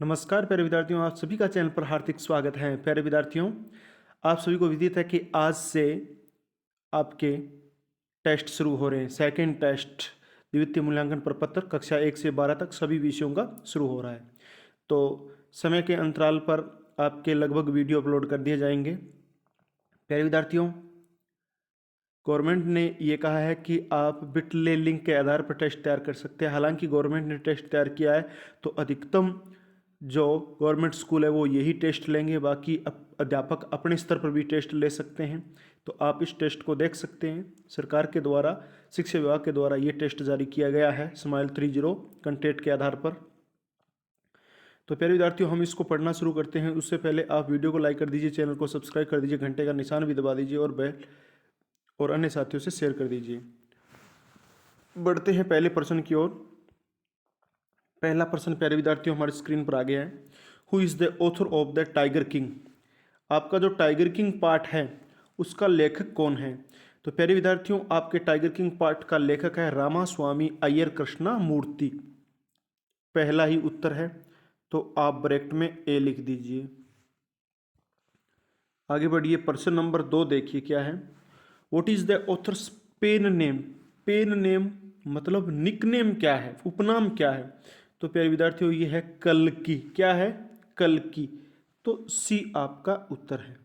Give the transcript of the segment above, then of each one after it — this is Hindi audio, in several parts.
नमस्कार प्यारे विद्यार्थियों, आप सभी का चैनल पर हार्दिक स्वागत है। प्यारे विद्यार्थियों, आप सभी को विदित है कि आज से आपके टेस्ट शुरू हो रहे हैं। सेकंड टेस्ट द्वितीय मूल्यांकन प्रपत्र कक्षा 1 से 12 तक सभी विषयों का शुरू हो रहा है। तो समय के अंतराल पर आपके लगभग वीडियो अपलोड कर दिए जाएंगे। प्यारे विद्यार्थियों, गवर्नमेंट ने ये कहा है कि आप बिटले लिंक के आधार पर टेस्ट तैयार कर सकते हैं। हालांकि गवर्नमेंट ने टेस्ट तैयार किया है तो अधिकतम जो गवर्नमेंट स्कूल है वो यही टेस्ट लेंगे, बाकी अध्यापक अपने स्तर पर भी टेस्ट ले सकते हैं। तो आप इस टेस्ट को देख सकते हैं। सरकार के द्वारा, शिक्षा विभाग के द्वारा ये टेस्ट जारी किया गया है स्माइल 30 कंटेंट के आधार पर। तो प्यारे विद्यार्थियों, हम इसको पढ़ना शुरू करते हैं। उससे पहले आप वीडियो को लाइक कर दीजिए, चैनल को सब्सक्राइब कर दीजिए, घंटे का निशान भी दबा दीजिए और बेल और अन्य साथियों से शेयर कर दीजिए। बढ़ते हैं पहले प्रश्न की ओर। पहला प्रश्न प्यारे विद्यार्थियों हमारे स्क्रीन पर आ गया है। Who is the author of the tiger king? आपका जो टाइगर किंग पार्ट है उसका लेखक कौन है? तो प्यारे विद्यार्थियों, आपके टाइगर किंग पार्ट का लेखक है रामास्वामी अय्यर कृष्णा मूर्ति। पहला ही उत्तर है, तो आप ब्रैकेट में ए लिख दीजिए। आगे बढ़िए, प्रश्न नंबर 2 देखिए क्या है। What is the author's pen name? Pen name मतलब निकनेम क्या है, उपनाम क्या है? तो प्यारे विद्यार्थियों, ये है कल्कि। क्या है? कल्कि। तो सी आपका उत्तर है।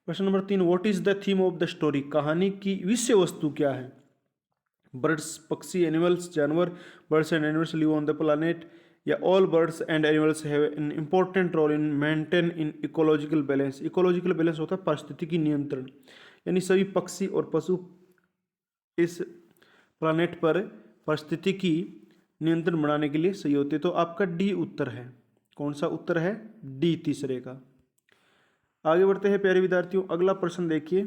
प्रश्न number 3, what is the theme of the story? कहानी की विषय वस्तु क्या है? बर्ड्स, पक्षी, एनिमल्स, जानवर। Birds and animals live on the planet, या all birds and animals have an important role in maintaining ecological balance. Ecological balance होता है पारिस्थितिकी नियंत्रण, यानी सभी पक्षी और पशु इस प्लानेट पर पारिस्थितिकी नियंत्रण बनाने के लिए सही होते। तो आपका डी उत्तर है। कौन सा उत्तर है? डी, तीसरे का। आगे बढ़ते हैं प्यारे विद्यार्थियों, अगला प्रश्न देखिए।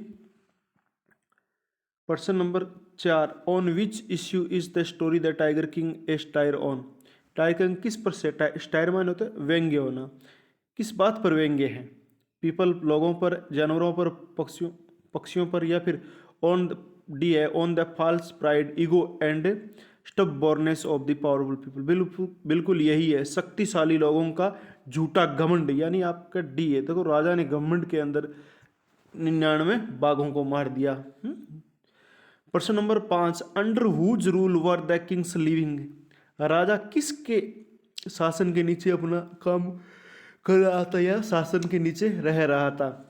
प्रश्न number 4, on which issue is the story the tiger king A stair on? Tiger king किस पर से, स्टायर मान होता है व्यंग्य होना, किस बात पर व्यंग्य है? पीपल, लोगों पर, जानवरों पर, पक्षियों पर, या फिर ऑन डी है on the false pride, ego and stubbornness of the powerful people. बिल्कुल बिल्कुल यही है, शक्तिशाली लोगों का झूठा घमंड, यानी आपका डी है। देखो, राजा ने घमंड के अंदर 99 बाघों को मार दिया। प्रश्न number 5, under whose rule were the kings living? राजा किसके शासन के नीचे अपना काम कर रहा था या शासन के नीचे रह रहा था?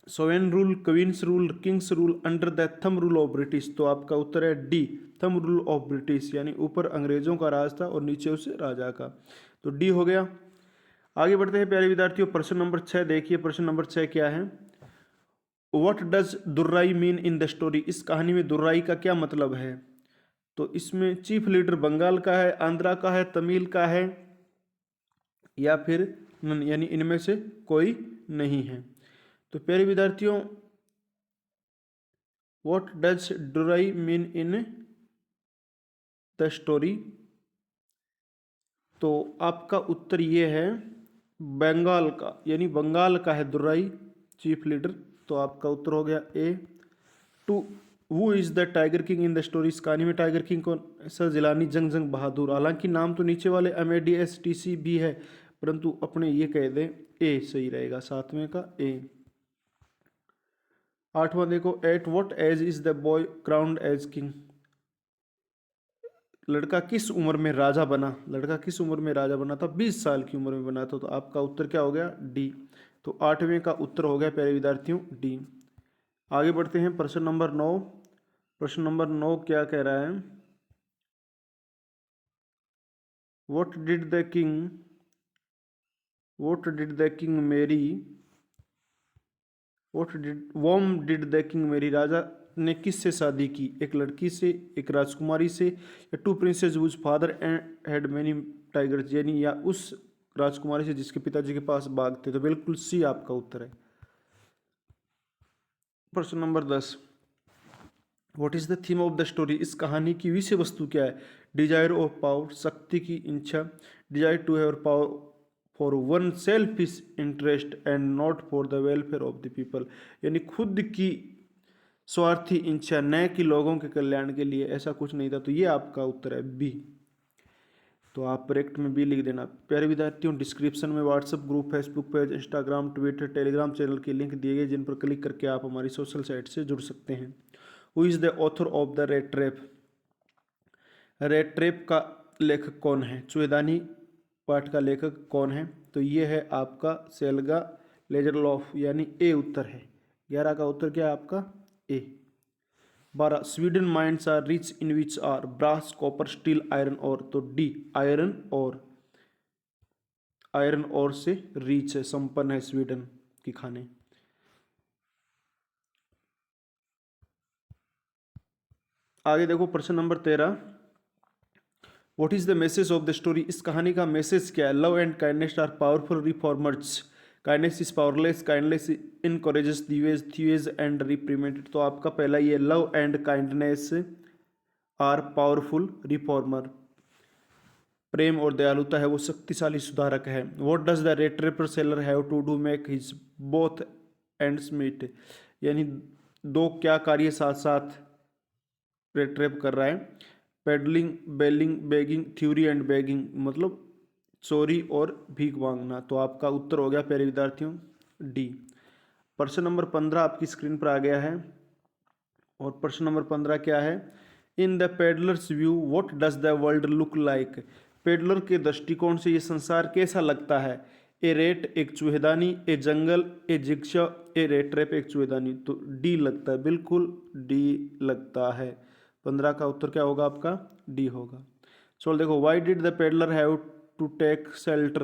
Sovereign rule, queen's rule, king's rule, under the thumb rule of British. तो आपका उत्तर है D, thumb rule of British, यानी ऊपर अंग्रेजों का राज था और नीचे उसे राजा का। तो डी हो गया। आगे बढ़ते हैं प्यारे विद्यार्थियों, प्रश्न नंबर 6 देखिए। प्रश्न नंबर 6 क्या है? What does Durai mean in the story? इस कहानी में दुर्राई का क्या मतलब है? तो इसमें चीफ लीडर बंगाल का है, आंध्रा का है, तमिल का है, या फिर यानी इनमें से कोई नहीं है। तो प्यारे विद्यार्थियों, what does Durai mean in the story? तो आपका उत्तर ये है बंगाल का, यानी बंगाल का है दुर्राई चीफ लीडर। तो आपका उत्तर हो गया A. Two, who is the tiger king in the story? इस कहानी में टाइगर किंग कौन? सर जिलानी जंग जंग बहादुर। हालांकि नाम तो नीचे वाले MADSTC भी है, परंतु अपने ये कह दें ए सही रहेगा, सातवें का ए। आठवां देखो, at what age is the boy crowned as king? लड़का किस उम्र में राजा बना? लड़का किस उम्र में राजा बना था? 20 साल की उम्र में बना था। तो आपका उत्तर क्या हो गया? डी। तो आठवें का उत्तर हो गया प्यारे विद्यार्थियों डी। आगे बढ़ते हैं प्रश्न नंबर 9। प्रश्न नंबर 9 क्या कह रहा है? What did the king marry? Whom did the king marry? राजा ने किससे शादी की? एक लड़की से, एक राजकुमारी से, या to princess whose father had many tigers, यानी या उस राजकुमारी से जिसके पिताजी के पास बाघ थे। तो बिल्कुल सी आपका उत्तर है। प्रश्न number 10, what is the theme of the story? इस कहानी की विषय वस्तु क्या है? डिजायर ऑफ पावर, शक्ति की इच्छा, desire to have power for one selfish interest and not for the welfare of the people, यानी खुद की स्वार्थी इच्छा, न कि लोगों के कल्याण के लिए, ऐसा कुछ नहीं था। तो ये आपका उत्तर है बी। तो आप करेक्ट में बी लिख देना। प्यारे विद्यार्थियों, डिस्क्रिप्शन में WhatsApp group, Facebook page, Instagram, Twitter, Telegram channel के लिंक दिए गए, जिन पर क्लिक करके आप हमारी सोशल साइट से जुड़ सकते हैं। Who is the author of the red trap? Red trap का लेखक कौन है? चूहेदानी पाठ का लेखक कौन है? तो ये है आपका सेल्गा लेजरलॉफ, यानी ए उत्तर है। 11 का उत्तर क्या है आपका? A. 12 Sweden mines are rich in which are? Brass, copper, steel, iron और। तो डी आयरन और। आयरन और से रिच है, संपन्न है स्वीडन की खाने। आगे देखो प्रश्न number 13। What is the message of the story? इस कहानी का मैसेज क्या है? Love and kindness are powerful reformers. Kindness is powerless, kindness encourages thieves and reprimanded. तो आपका पहला ये love and kindness are powerful reformer. प्रेम और दयालुता है वो शक्तिशाली सुधारक है। What does the rattrap seller have to do make his both ends meet? यानी दो क्या कार्य साथ साथ रेड ट्रैप कर रहा है? Peddling, bailing, begging, thievery and begging, मतलब चोरी और भीख मांगना। तो आपका उत्तर हो गया प्यारे विद्यार्थियों डी। प्रश्न नंबर 15 आपकी स्क्रीन पर आ गया है, और प्रश्न नंबर 15 क्या है? In the peddlers view what does the world look like? Peddler के दृष्टिकोण से ये संसार कैसा लगता है? ए रेट एक चूहेदानी, ए जंगल, ए जिक्शा, ए रेट ट्रैप एक चूहेदानी। तो डी लगता है, बिल्कुल डी लगता है। 15 का उत्तर क्या होगा आपका? डी होगा। सो देखो, why did the peddler have to take shelter?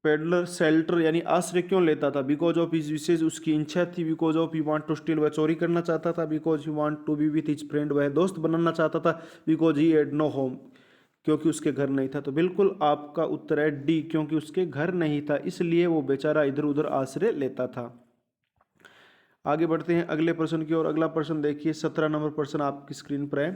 Peddler shelter यानी आश्रय क्यों लेता था? बिकॉज ऑफ हिज विशेष, उसकी इच्छा थी। Because of he want to steal, वह चोरी करना चाहता था। Because he want to be with his friend, वह दोस्त बनाना चाहता था। Because he had no home, क्योंकि उसके घर नहीं था। तो बिल्कुल आपका उत्तर है डी, क्योंकि उसके घर नहीं था, इसलिए वो बेचारा इधर उधर आश्रय लेता था। आगे बढ़ते हैं अगले प्रश्न की ओर। अगला प्रश्न देखिए, 17 नंबर प्रश्न आपकी स्क्रीन पर है।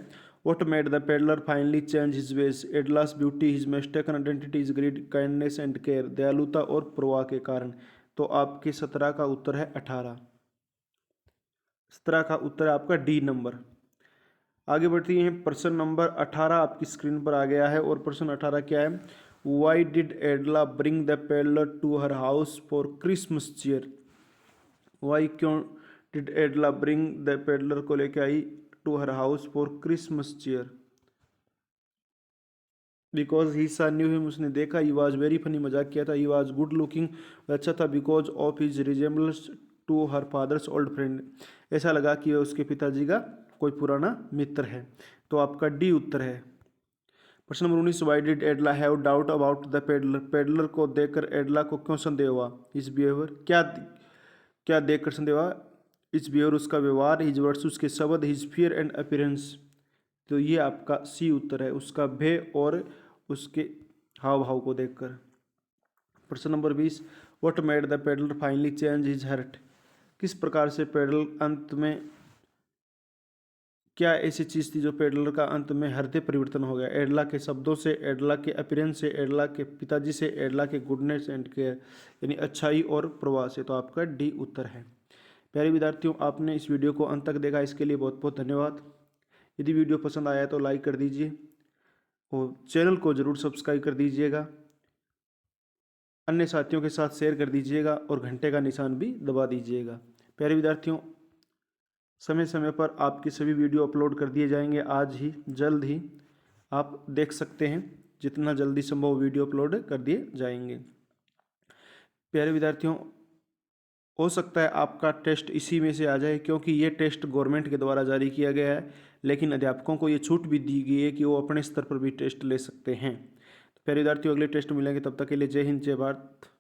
What made the peddler finally change his ways? Edla's beauty, his mistaken identity, his greed, kindness and care. दयालुता और प्रवाह के कारण। तो आपके 17 का उत्तर है 18। 17 का उत्तर है आपका डी नंबर। आगे बढ़ती हैं, प्रश्न नंबर 18 आपकी स्क्रीन पर आ गया है, और प्रश्न 18 क्या है? Why did Edla bring the peddler to her house for Christmas cheer? Why क्यों did Edla bring the peddler को लेके आई to her house for Christmas cheer? Because he saw knew him, उसने देखा। ही वॉज वेरी फनी, मजाक किया था। ही वॉज गुड लुकिंग, अच्छा था। Because of his resemblance to her father's old friend, ऐसा लगा कि वह उसके पिताजी का कोई पुराना मित्र है। तो आपका डी उत्तर है। प्रश्न number 19, Y did एडला have doubt about the peddler? Peddler को देखकर एडला को क्यों संदेह हुआ? इस बिहेवियर, क्या क्या देखकर संदेह हुआ? इस बिहेवियर, उसका व्यवहार, हिज वर्ड्स, उसके शब्द, हिज फियर एंड अपीयरेंस। तो ये आपका सी उत्तर है, उसका भय और उसके हाव भाव को देखकर। प्रश्न number 20, what made the peddler finally change his heart? किस प्रकार से पेडलर अंत में, क्या ऐसी चीज थी जो पेडलर का अंत में हृदय परिवर्तन हो गया? एडला के शब्दों से, एडला के अपीयरेंस से, एडला के पिताजी से, एडला के गुडनेस एंड केयर, यानी अच्छाई और प्रवाह से। तो आपका डी उत्तर है। प्यारे विद्यार्थियों, आपने इस वीडियो को अंत तक देखा, इसके लिए बहुत बहुत धन्यवाद। यदि वीडियो पसंद आया तो लाइक कर दीजिए, और चैनल को ज़रूर सब्सक्राइब कर दीजिएगा, अन्य साथियों के साथ शेयर कर दीजिएगा, और घंटे का निशान भी दबा दीजिएगा। प्यारे विद्यार्थियों, समय समय पर आपकी सभी वीडियो अपलोड कर दिए जाएंगे। आज ही, जल्द ही आप देख सकते हैं, जितना जल्दी संभव वीडियो अपलोड कर दिए जाएंगे। प्यारे विद्यार्थियों, हो सकता है आपका टेस्ट इसी में से आ जाए, क्योंकि ये टेस्ट गवर्नमेंट के द्वारा जारी किया गया है, लेकिन अध्यापकों को ये छूट भी दी गई है कि वो अपने स्तर पर भी टेस्ट ले सकते हैं। तो प्यारे विद्यार्थियों, अगले टेस्ट मिलेंगे, तब तक के लिए जय हिंद, जय भारत।